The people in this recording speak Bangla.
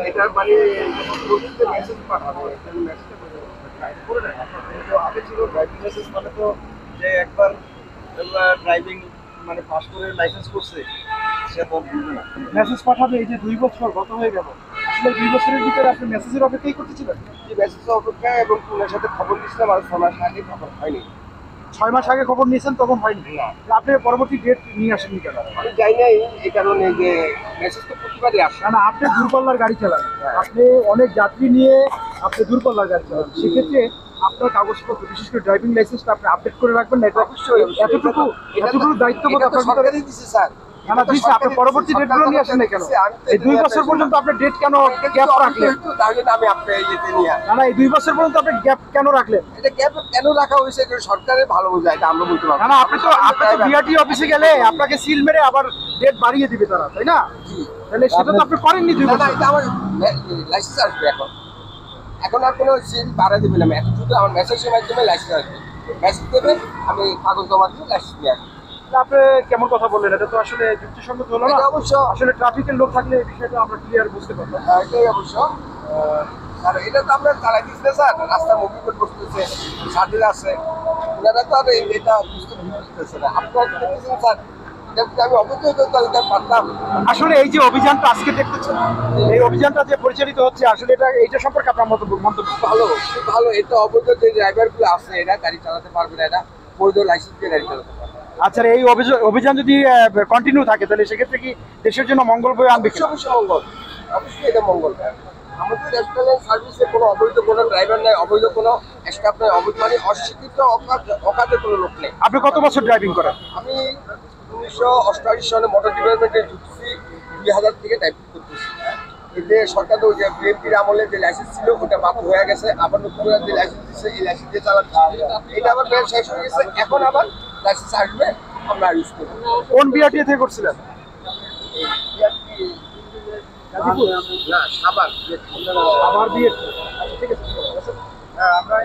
এটার মানে মেসেজ পাঠাবো আগে ছিল ড্রাইভিং লাইসেন্স মানে তো যে একবার ড্রাইভিং মানে পাস করে লাইসেন্স করছে সে তো বুঝবে না মেসেজ পাঠাবে। এই যে 2 বছর গত হয়ে গেল, আসলে 2 বছরের ভিতরে আপনি মেসেজের অপেক্ষাই করতেছিলেন? যে মেসেজের অপেক্ষা এবং পুলিশের সাথে খবর দিচ্ছিলাম আর 6 মাস আগে খবর হয়নি। 6 মাস আগে খবর নিয়েছেন তখন হয়নি? আপনি পরবর্তী ডেট নিয়ে আসেননি কেন? আমি যাই নাই এই কারণে যে মেসেজ তো প্রতিবারই আসে না। আপনি দূরপাল্লার গাড়ি চালান, আপনি অনেক যাত্রী নিয়ে আপনি দূরপাল্লার গাড়ি চালান, সেক্ষেত্রে আপনার কাগজপত্র বিশেষ করে ড্রাইভিং লাইসেন্সটা আপনি আপডেট করে রাখবেন না? এটা অবশ্যই এতটুকু দায়িত্ববোধ আপনার সরকারই দিচ্ছে স্যার। না দিচ্ছে, আপনি পরবর্তী ডেটগুলো নিয়ে আসেন না কেন? এই 2 বছর পর্যন্ত আপনি ডেট কেন গ্যাপ রাখলেন? তাহলে আমি আপনার ইয়েতে নিয়ে না এই 2 বছর পর্যন্ত আপনি গ্যাপ কেন রাখলেন? এটা গ্যাপ কেন রাখা হয়েছে এটা সরকারের ভালো বোঝায়, এটা আমরা বলতে পারবো না। আপনি তো বিআরটি অফিসে গেলে আপনাকে সিল মেরে আবার ডেট বাড়িয়ে দিবে তারা, তাই না? তাহলে সেটা তো আপনি করেননি 2 বছর। এটা আমার লাইসেন্স আসবে এখন আর কোনো সিল বাড়া দিবে না, শুধু আমার মেসেজের মাধ্যমে লাইসেন্স আসবে। মেসেজ দেবে, আমি কাগজ জমা দিয়ে লাইসেন্স নিয়ে আসবো। আপনি কেমন কথা বললেন? এটা তো আসলে যুক্তিসঙ্গত হলো না। অবশ্য আসলে ট্রাফিকের লোক থাকলে এই বিষয়টা আমরা ক্লিয়ার বুঝতে পারবো। এটাই অবশ্য। আর এটা তো আমরা চালাই দিচ্ছি স্যার, রাস্তা মুভি করে বসতেছে, সার্জেল আছে, ওনারা তো আর এটা বুঝতেছে না। আপনারা কি দেখতেছেন স্যার? আমি অবশ্যই পারতাম। আসলে এই যে অভিযানটা আজকে দেখতেছেন, এই অভিযানটা যে পরিচালিত হচ্ছে, আসলে এইটা সম্পর্কে আপনার মন্তব্য? ভালো, খুব ভালো। এটা অবৈধ যে ড্রাইভারগুলো আছে এরা গাড়ি চালাতে পারবে না, এটা বৈধ লাইসেন্স দিয়ে গাড়ি চালাতে পারবে। আচ্ছা, এই অভিযান যদি কন্টিনিউ থাকে তাহলে সেক্ষেত্রে কি দেশের জন্য মঙ্গল বয়ে আনবে? অবশ্যই মঙ্গল, অবশ্যই এটা মঙ্গল। আমাদের রেস্টুরেন্ট সার্ভিসে কোনো অবৈধ কোনো ড্রাইভার নাই, অবৈধ কোনো স্টাফ নাই, অবৈধ মানে অশিক্ষিত অকাজের কোনো লোক নেই। আপনি কত বছর ড্রাইভিং করেন? আমি 1988 সালে মোটর ডিপার্টমেন্টে ঢুকছি, 2000 থেকে ড্রাইভিং করতেছি। এতে সরকার তো যে বিএনপির আমলে যে লাইসেন্স ছিল ওটা বাতিল হয়ে গেছে, আবার নতুন করে যে লাইসেন্স দিচ্ছে এই লাইসেন্স দিয়ে চালাচ্ছি। এটা আবার বেশ শেষ হয়ে গেছে, এখন আবার লাইসেন্স আসবে, আমরা ইউজ করব। কোন বিআরটি থেকে করছিলেন? না, সাভার বিআরটি। ঠিক আছে, আমরা